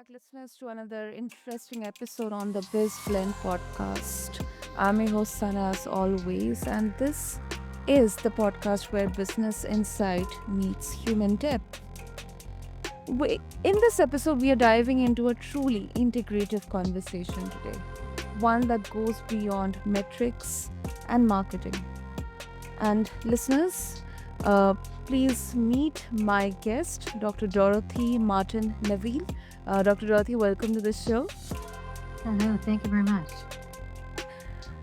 listeners, to another interesting episode on the BizBlend podcast. I'm your host, Sana, as always, and this is the podcast where business insight meets human depth. In this episode, we are diving into a truly integrative conversation today, one that goes beyond metrics and marketing. And listeners, uh, please meet my guest, Dr. Dorothy Martin-Neville. Dr. Dorothy, welcome to the show. Hello, thank you very much.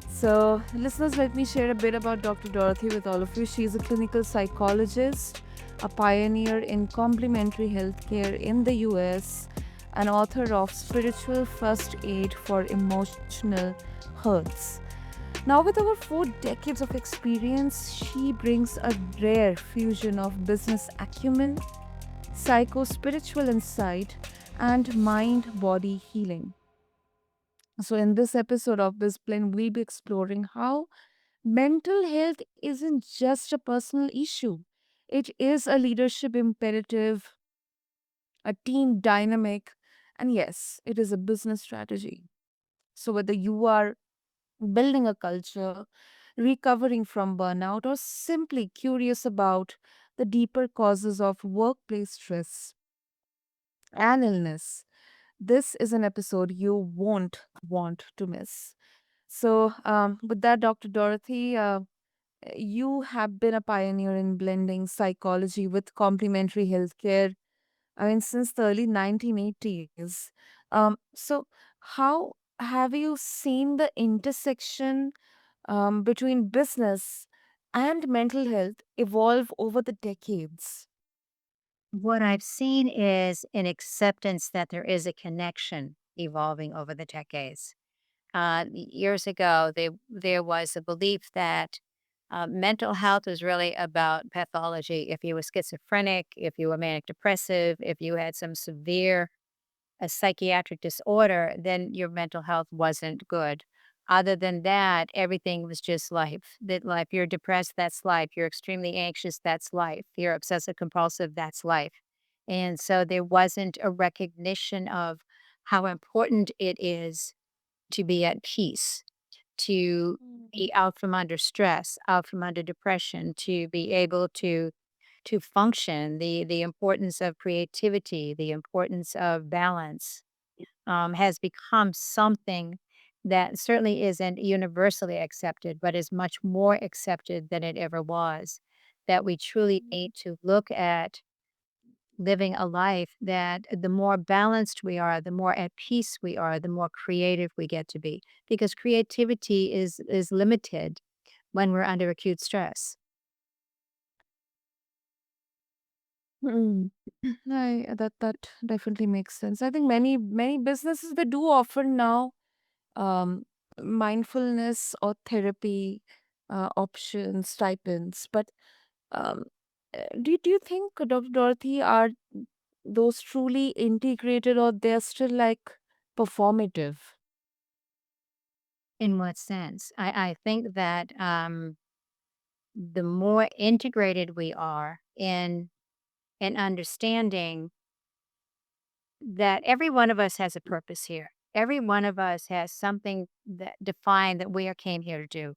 So, listeners, let me share a bit about Dr. Dorothy with all of you. She's a clinical psychologist, a pioneer in complementary healthcare in the US, an author of Spiritual First Aid for Emotional Hurts. Now, with over 4 decades of experience, she brings a rare fusion of business acumen, psycho spiritual insight, and mind body healing. So, in this episode of BizBlend, we'll be exploring how mental health isn't just a personal issue, it is a leadership imperative, a team dynamic, and yes, it is a business strategy. So, whether you are building a culture, recovering from burnout, or simply curious about the deeper causes of workplace stress and illness, this is an episode you won't want to miss. So, with that, Dr. Dorothy, you have been a pioneer in blending psychology with complementary healthcare. I mean, since the early 1980s. So, how have you seen the intersection between business and mental health evolve over the decades? What I've seen is an acceptance that there is a connection evolving over the decades. Years ago, there was a belief that mental health was really about pathology. If you were schizophrenic, if you were manic depressive, if you had some severe a psychiatric disorder, then your mental health wasn't good. Other than that, everything was just life. That life, you're depressed, that's life. You're extremely anxious, that's life. You're obsessive compulsive, that's life. And so there wasn't a recognition of how important it is to be at peace, to Mm. be out from under stress, out from under depression, to be able to function, the importance of creativity, the importance of balance has become something that certainly isn't universally accepted, but is much more accepted than it ever was. That we truly need to look at living a life that the more balanced we are, the more at peace we are, the more creative we get to be. Because creativity is limited when we're under acute stress. Mm. That definitely makes sense. I think many businesses they do offer now um, mindfulness or therapy options, stipends. But um, do you think, Dr. Dorothy, are those truly integrated or they're still like performative? In what sense? I think that the more integrated we are in understanding that every one of us has a purpose here. Every one of us has something that defined that we are came here to do,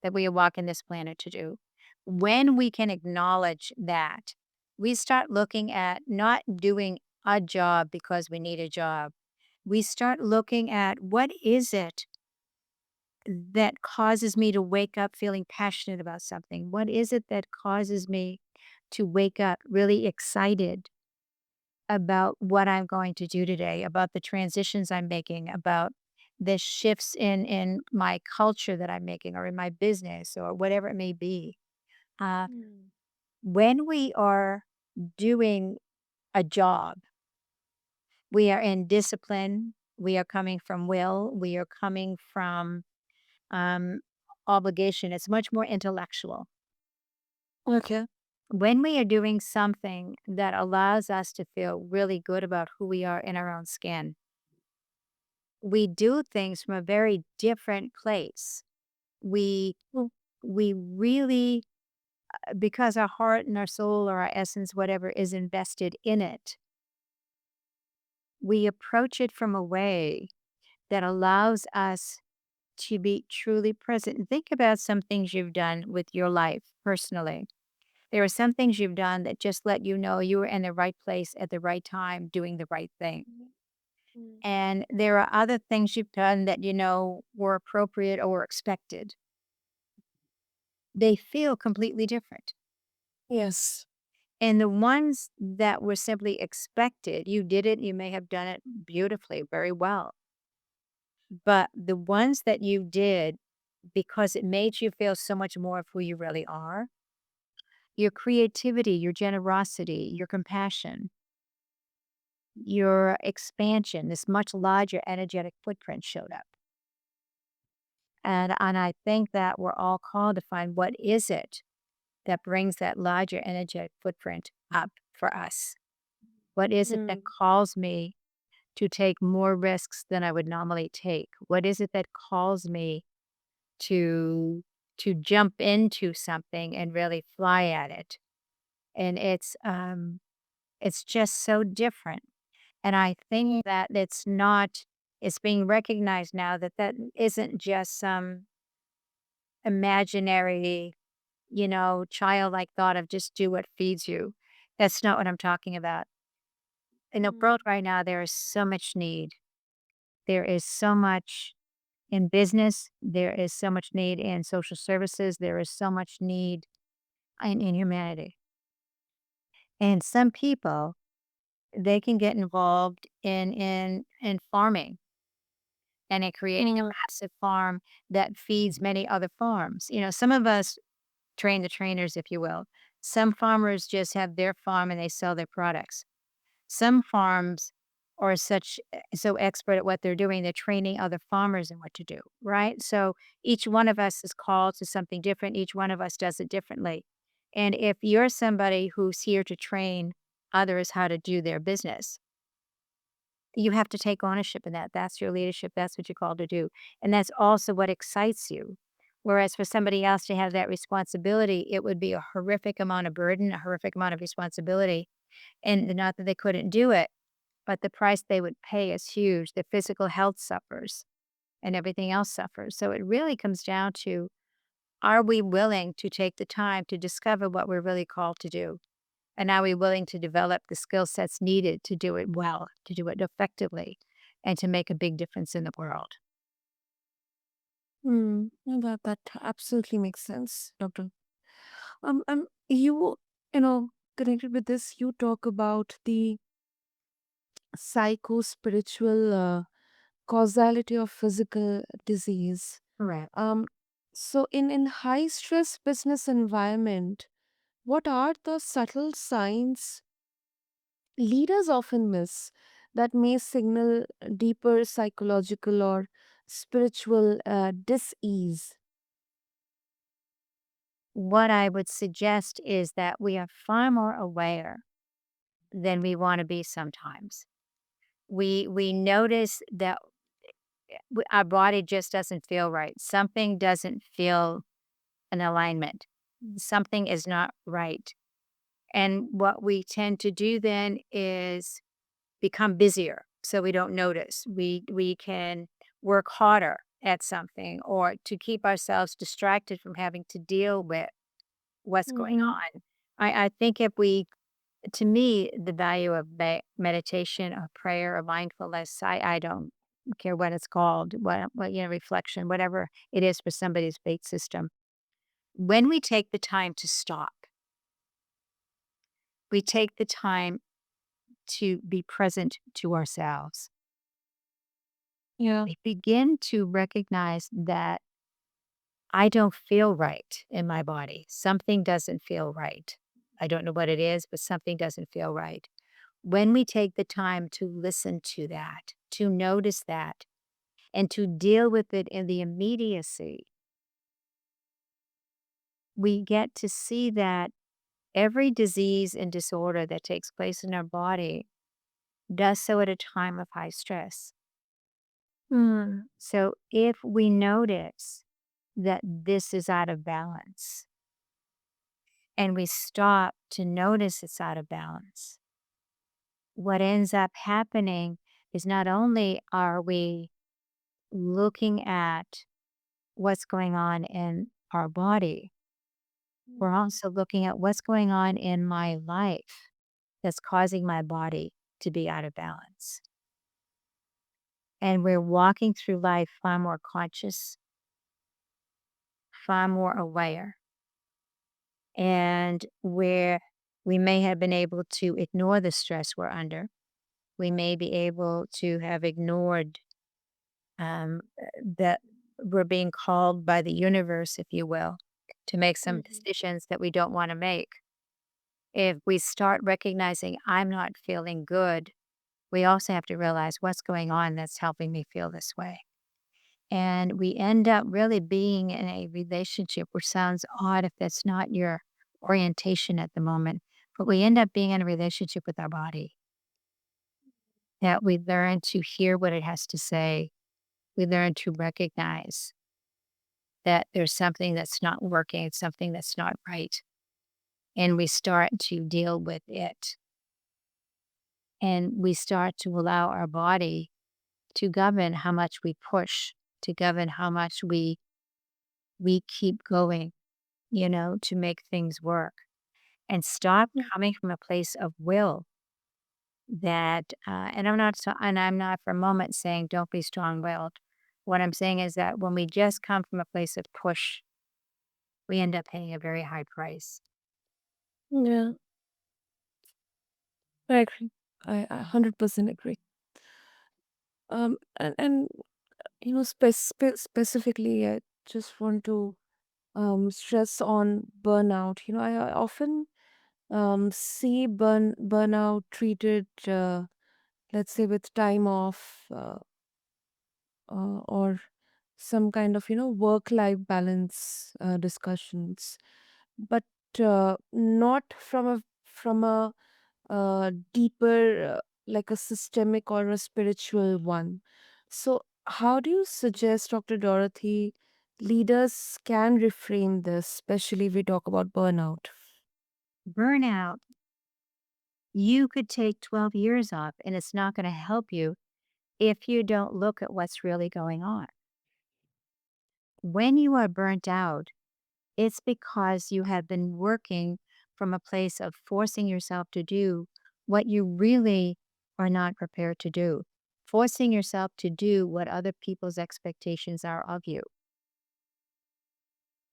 that we are walking this planet to do. When we can acknowledge that, we start looking at not doing a job because we need a job. We start looking at what is it that causes me to wake up feeling passionate about something? What is it that causes me to wake up really excited about what I'm going to do today, about the transitions I'm making, about the shifts in my culture that I'm making or in my business or whatever it may be. Uh, Mm. when we are doing a job, we are in discipline, we are coming from will, we are coming from um, obligation. It's much more intellectual. Okay. When we are doing something that allows us to feel really good about who we are in our own skin, we do things from a very different place. We Mm. we really because our heart and our soul or our essence, whatever, is invested in it, we approach it from a way that allows us to be truly present. And think about some things you've done with your life personally. There are some things you've done that just let you know you were in the right place at the right time doing the right thing. Mm. And there are other things you've done that you know were appropriate or expected. They feel completely different. Yes. And the ones that were simply expected, you did it, you may have done it beautifully, very well. But the ones that you did because it made you feel so much more of who you really are, your creativity, your generosity, your compassion, your expansion, this much larger energetic footprint showed up. And I think that we're all called to find what is it that brings that larger energetic footprint up for us? What is it that Mm. calls me to take more risks than I would normally take? What is it that calls me to jump into something and really fly at it? And it's just so different. And I think that it's being recognized now that that isn't just some imaginary, childlike thought of just do what feeds you. That's not what I'm talking about. In the Mm. world right now, there is so much need. There is so much in business. There is so much need in social services. There is so much need in humanity. And some people, they can get involved in farming and in creating a Mm. massive farm that feeds many other farms. Some of us train the trainers, if you will. Some farmers just have their farm and they sell their products. Some farms are so expert at what they're doing, they're training other farmers in what to do, right? So each one of us is called to something different. Each one of us does it differently. And if you're somebody who's here to train others how to do their business, you have to take ownership in that. That's your leadership. That's what you're called to do. And that's also what excites you. Whereas for somebody else to have that responsibility, it would be a horrific amount of burden, a horrific amount of responsibility. And not that they couldn't do it, but the price they would pay is huge. Their physical health suffers and everything else suffers. So it really comes down to, are we willing to take the time to discover what we're really called to do? And are we willing to develop the skill sets needed to do it well, to do it effectively, and to make a big difference in the world? Mm. No, that absolutely makes sense, Doctor. You you know connected with this, you talk about the psycho spiritual causality of physical disease. Correct. Um, so in high stress business environment, what are the subtle signs leaders often miss that may signal deeper psychological or spiritual dis-ease? What I would suggest is that we are far more aware than we want to be sometimes. We notice that our body just doesn't feel right. Something doesn't feel an alignment. Something is not right. And what we tend to do then is become busier so we don't notice. We can work harder at something or to keep ourselves distracted from having to deal with what's going Mm-hmm. on. I think if we to me, the value of meditation or prayer or mindfulness, I don't care what it's called, reflection, whatever it is for somebody's bait system. When we take the time to stop, we take the time to be present to ourselves. Yeah. We begin to recognize that I don't feel right in my body. Something doesn't feel right. I don't know what it is, but something doesn't feel right. When we take the time to listen to that, to notice that, and to deal with it in the immediacy, we get to see that every disease and disorder that takes place in our body does so at a time of high stress. Mm. So if we notice that this is out of balance and we stop to notice it's out of balance, what ends up happening is not only are we looking at what's going on in our body, we're Mm. also looking at what's going on in my life that's causing my body to be out of balance. And we're walking through life far more conscious, far more aware, and where we may have been able to ignore the stress we're under. We may be able to have ignored that we're being called by the universe, if you will, to make some Mhm. decisions that we don't want to make. If we start recognizing I'm not feeling good, we also have to realize what's going on that's helping me feel this way. And we end up really being in a relationship, which sounds odd if that's not your orientation at the moment, but we end up being in a relationship with our body that we learn to hear what it has to say. We learn to recognize that there's something that's not working, it's something that's not right. And we start to deal with it. And we start to allow our body to govern how much we push, to govern how much we keep going, to make things work and stop Mm. coming from a place of will that and I'm not for a moment saying don't be strong-willed. What I'm saying is that when we just come from a place of push, we end up paying a very high price. Yeah, I agree. I 100% agree. And specifically, I just want to stress on burnout. I often see burnout treated, let's say, with time off, or some kind of work life balance discussions, but not from a deeper, like a systemic or a spiritual one. So how do you suggest, Dr. Dorothy, leaders can reframe this, especially if we talk about burnout? Burnout, you could take 12 years off and it's not going to help you if you don't look at what's really going on. When you are burnt out, it's because you have been working from a place of forcing yourself to do what you really are not prepared to do, forcing yourself to do what other people's expectations are of you.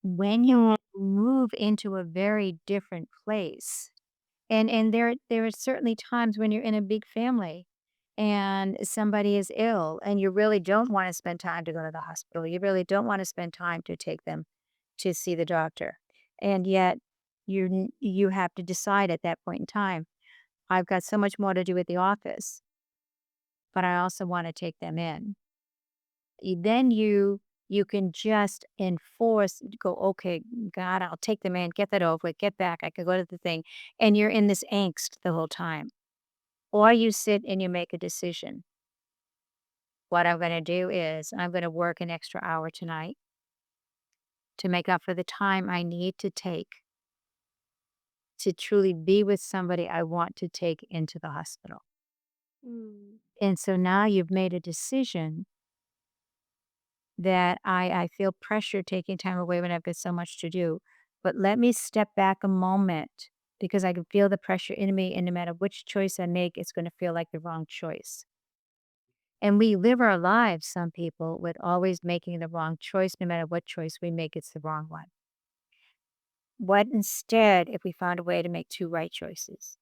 When you move into a very different place, and there are certainly times when you're in a big family and somebody is ill and you really don't want to spend time to go to the hospital. You really don't want to spend time to take them to see the doctor. And yet you have to decide at that point in time, I've got so much more to do at the office, but I also want to take them in. Then you can just enforce go, okay, God, I'll take them in, get that over with, get back. I could go to the thing. And you're in this angst the whole time. Or you sit and you make a decision. What I'm going to do is I'm going to work an extra hour tonight to make up for the time I need to take to truly be with somebody I want to take into the hospital. Mm. And so now you've made a decision that I feel pressure taking time away when I've got so much to do. But let me step back a moment because I can feel the pressure in me. And no matter which choice I make, it's going to feel like the wrong choice. And we live our lives, some people, with always making the wrong choice. No matter what choice we make, it's the wrong one. What instead if we found a way to make two right choices?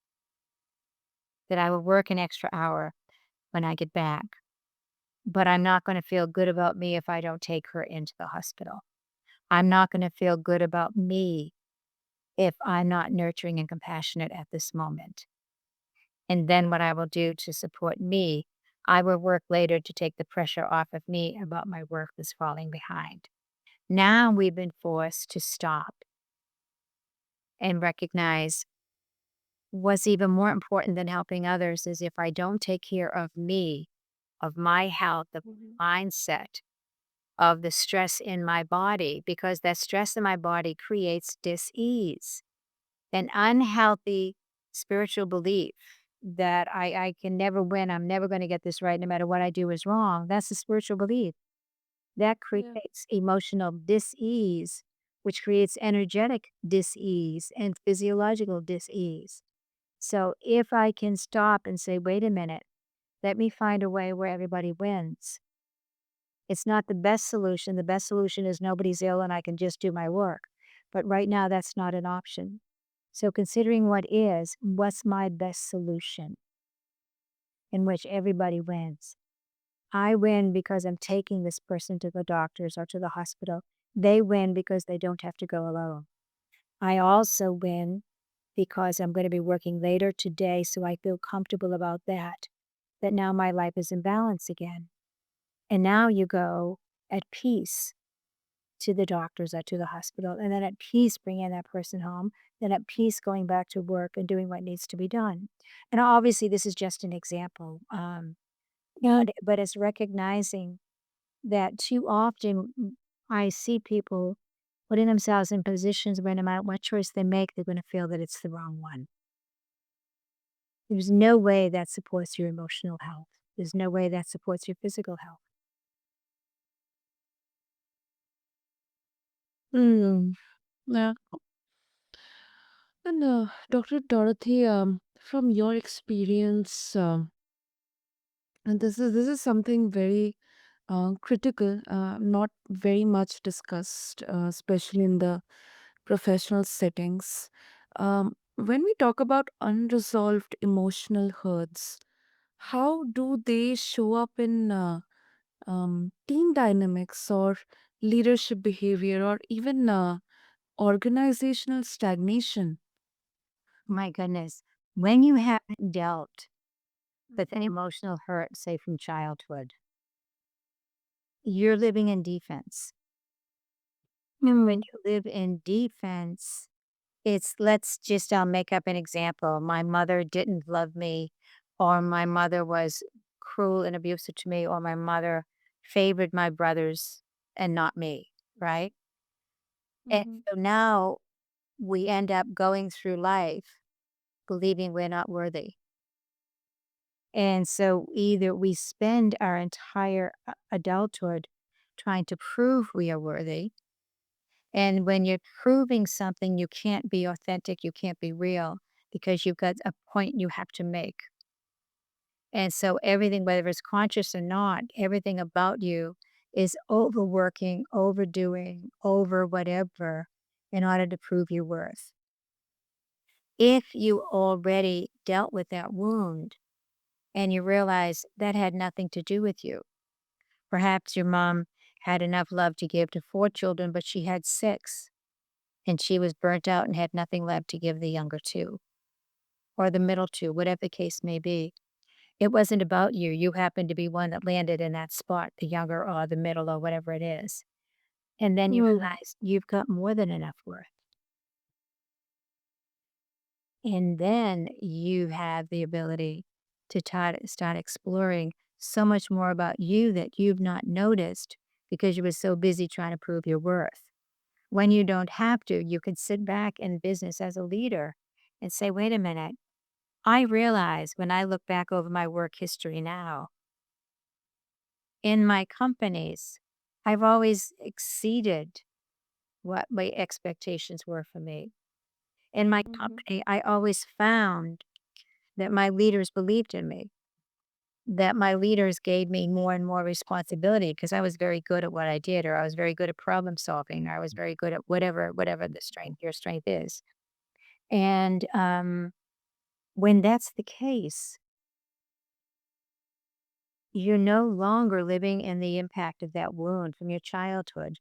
That I will work an extra hour when I get back, but I'm not going to feel good about me if I don't take her into the hospital. I'm not going to feel good about me if I'm not nurturing and compassionate at this moment. And then what I will do to support me, I will work later to take the pressure off of me about my work that's falling behind. Now we've been forced to stop and recognize what's even more important than helping others is if I don't take care of me, of my health, of Mhm. mindset, of the stress in my body, because that stress in my body creates dis-ease, an unhealthy spiritual belief. that I can never win. I'm never going to get this right. No matter what I do is wrong. That's a spiritual belief that Yeah. creates emotional dis-ease, which creates energetic dis-ease and physiological dis-ease. So if I can stop and say, wait a minute, let me find a way where everybody wins. It's not the best solution. The best solution is nobody's ill and I can just do my work. But right now, that's not an option. So, considering what is, what's my best solution in which everybody wins? I win because I'm taking this person to the doctors or to the hospital. They win because they don't have to go alone. I also win because I'm going to be working later today, so I feel comfortable about that, that now my life is in balance again. And now you go at peace to the doctors or to the hospital, and then at peace bringing that person home, then at peace going back to work and doing what needs to be done. And obviously, this is just an example. But it's recognizing that too often I see people putting themselves in positions where no matter what choice they make, they're going to feel that it's the wrong one. There's no way that supports your emotional health. There's no way that supports your physical health. Mm, yeah. And Dr. Dorothy, from your experience, and this is something very critical, not very much discussed, especially in the professional settings. When we talk about unresolved emotional hurts, how do they show up in team dynamics or leadership behavior or even organizational stagnation? My goodness. When you haven't dealt with an Mhm. emotional hurt, say from childhood, you're living in defense. And when Mm, you live in defense, it's let's just I'll make up an example. My mother didn't love me, or my mother was cruel and abusive to me, or my mother favored my brothers and not me, right? And mhm, so now we end up going through life believing we're not worthy. And so either we spend our entire adulthood trying to prove we are worthy. And when you're proving something, you can't be authentic, you can't be real because you've got a point you have to make. And so everything, whether it's conscious or not, everything about you is overworking, overdoing, over whatever in order to prove your worth. If you already dealt with that wound and you realize that had nothing to do with you, perhaps your mom had enough love to give to 4 children, but she had 6, and she was burnt out and had nothing left to give the younger 2, or the middle 2, whatever the case may be. It wasn't about you, you happened to be one that landed in that spot, the younger or the middle or whatever it is, and then you mm, realize you've got more than enough worth, and then you have the ability to start exploring so much more about you that you've not noticed because you were so busy trying to prove your worth. When you don't have to, you can sit back in business as a leader and say, wait a minute, I realize when I look back over my work history now, in my companies, I've always exceeded what my expectations were for me. In my mhm, company, I always found that my leaders believed in me, that my leaders gave me more and more responsibility because I was very good at what I did, or I was very good at problem solving, or I was very good at whatever the strength, your strength is. And when that's the case, you're no longer living in the impact of that wound from your childhood.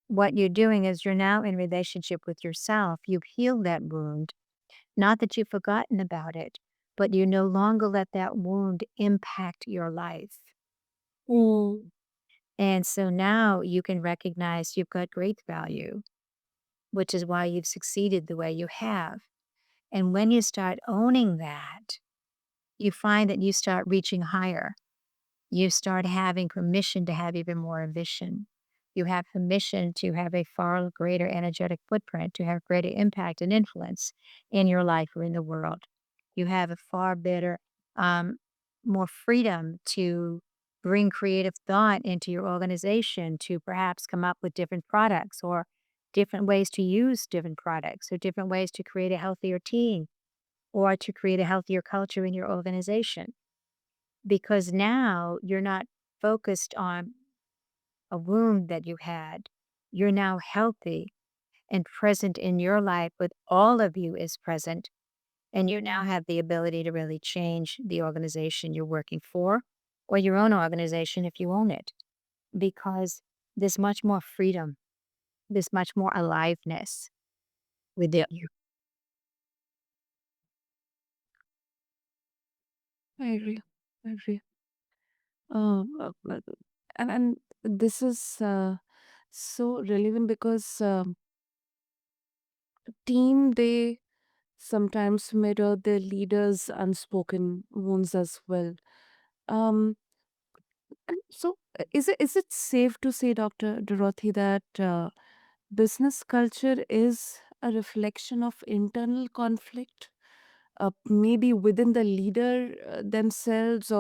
What you're doing is you're now in relationship with yourself. You've healed that wound. Not that you've forgotten about it, but you no longer let that wound impact your life. mm, And so now you can recognize you've got great value, which is why you've succeeded the way you have. And when you start owning that, you find that you start reaching higher. You start having permission to have even more ambition. You have permission to have a far greater energetic footprint, to have greater impact and influence in your life or in the world. You have a far better, um, more freedom to bring creative thought into your organization to perhaps come up with different products or different ways to use different products or different ways to create a healthier team or to create a healthier culture in your organization. Because now you're not focused on a wound that you had. You're now healthy and present in your life with all of you is present. And you now have the ability to really change the organization you're working for or your own organization if you own it, because there's much more freedom, there's much more aliveness within you. I agree. I agree. But- and this is so relevant because team, they sometimes mirror their leaders' unspoken wounds as well. Um, and so, is it safe to say, Dr. Dorothy, that business culture is a reflection of internal conflict, maybe within the leader themselves,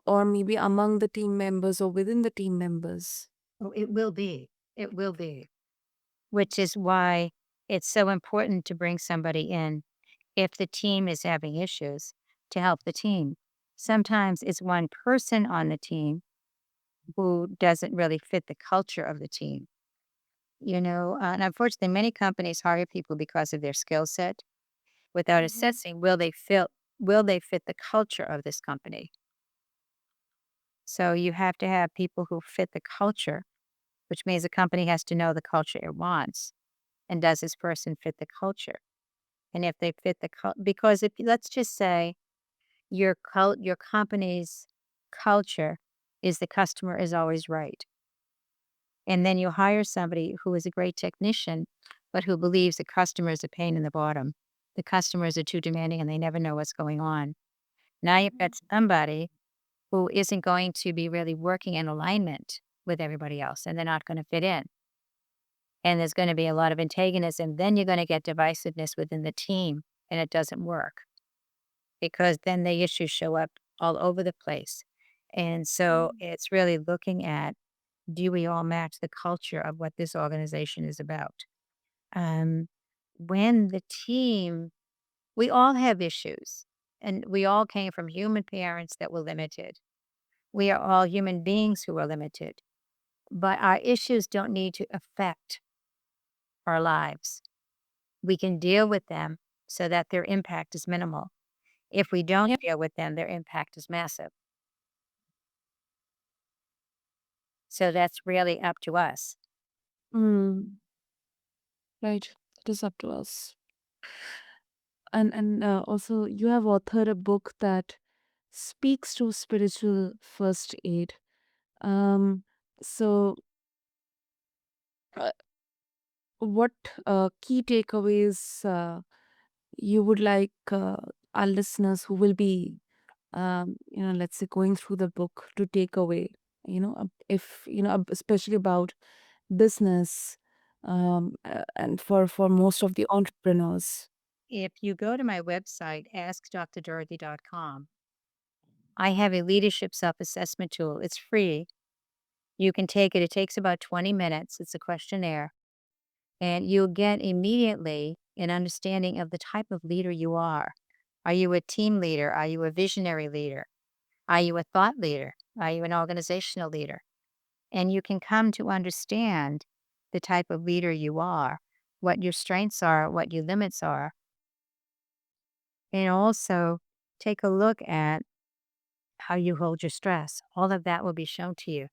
or maybe among the team members or within the team members? Oh, it will be. It will be. Which is why it's so important to bring somebody in if the team is having issues to help the team. Sometimes it's one person on the team who doesn't really fit the culture of the team, and unfortunately, many companies hire people because of their skill set without Mhm. assessing will they fit the culture of this company. So you have to have people who fit the culture, which means the company has to know the culture it wants. And does this person fit the culture? And if they fit the because if let's just say your company's culture is the customer is always right. And then you hire somebody who is a great technician, but who believes the customer is a pain in the bottom. The customers are too demanding and they never know what's going on. Now you've got somebody who isn't going to be really working in alignment with everybody else and they're not going to fit in. And there's going to be a lot of antagonism. Then you're going to get divisiveness within the team and it doesn't work because then the issues show up all over the place. And so Mm. it's really looking at, do we all match the culture of what this organization is about? Um, when the team, we all have issues and we all came from human parents that were limited. We are all human beings who are limited, but our issues don't need to affect our lives. We can deal with them so that their impact is minimal. If we don't Yep. deal with them, their impact is massive. So that's really up to us. Mm, right. It is up to us. And also, you have authored a book that speaks to spiritual first aid. Um, so, uh, what key takeaways you would like our listeners who will be, let's say, going through the book to take away, if, especially about business, and for most of the entrepreneurs? If you go to my website, askdrdorothy.com, I have a leadership self assessment tool. It's free. You can take it. It takes about 20 minutes. It's a questionnaire, and you'll get immediately an understanding of the type of leader you are. Are you a team leader? Are you a visionary leader? Are you a thought leader? Are you an organizational leader? And you can come to understand the type of leader you are, what your strengths are, what your limits are, and also take a look at how you hold your stress. All of that will be shown to you.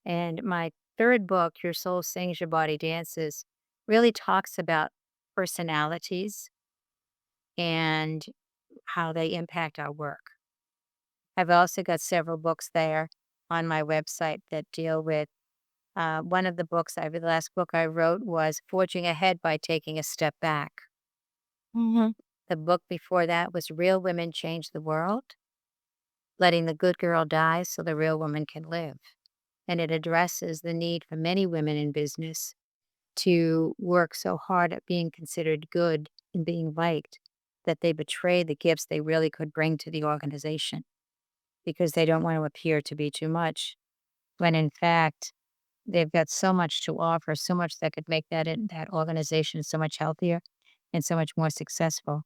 And my third book, Your Soul Sings, Your Body Dances, really talks about personalities and how they impact our work. I've also got several books there on my website that deal with one of the the last book I wrote was Forging Ahead by Taking a Step Back. Hmm. The book before that was Real Women Change the World, Letting the Good Girl Die so the Real Woman can Live. and it addresses the need for many women in business to work so hard at being considered good and being liked that they betray the gifts they really could bring to the organization because they don't want to appear to be too much, when in fact, they've got so much to offer, so much that could make that organization so much healthier and so much more successful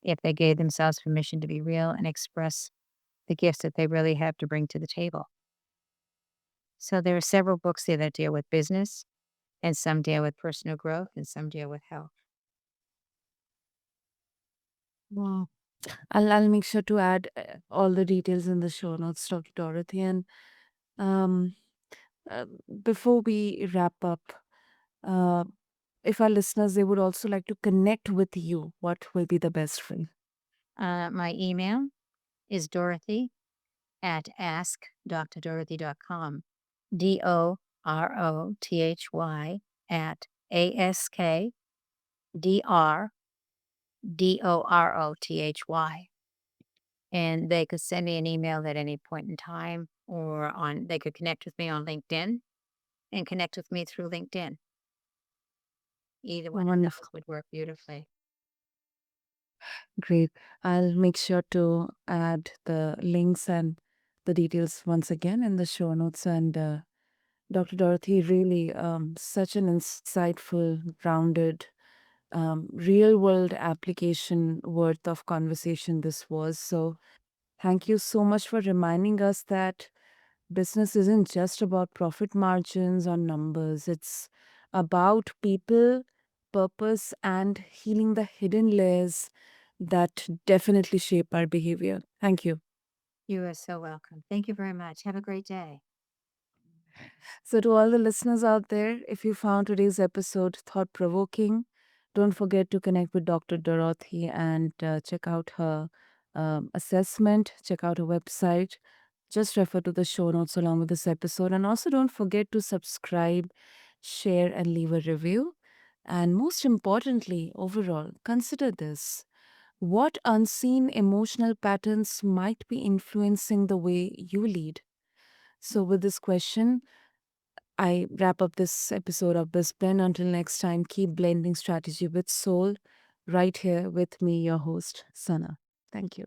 if they gave themselves permission to be real and express the gifts that they really have to bring to the table. So there are several books there that deal with business, and some deal with personal growth, and some deal with health. Wow. I'll make sure to add all the details in the show notes, Dr. Dorothy. And um, uh, before we wrap up, uh, if our listeners they would also like to connect with you, what will be the best way? My email is Dorothy at askdrdorothy.com. DOROTHY at ASKDRDOROTHY. And they could send me an email at any point in time, or they could connect with me on LinkedIn and connect with me through LinkedIn. Either one of Wonderful. those would work beautifully. Great. I'll make sure to add the links and the details once again in the show notes. And Dr. Dorothy, really such an insightful, grounded, real world application worth of conversation this was. So, thank you so much for reminding us that business isn't just about profit margins or numbers, it's about people, purpose, and healing the hidden layers that definitely shape our behavior. Thank you. You are so welcome. Thank you very much. Have a great day. So, to all the listeners out there, if you found today's episode thought provoking, don't forget to connect with Dr. Dorothy and check out her assessment, check out her website. Just refer to the show notes along with this episode. And also, don't forget to subscribe, share, and leave a review. And most importantly, overall, consider this: what unseen emotional patterns might be influencing the way you lead? So, with this question, I wrap up this episode of BizBlend. Until next time, keep blending strategy with soul right here with me, your host, Sana. Thank you.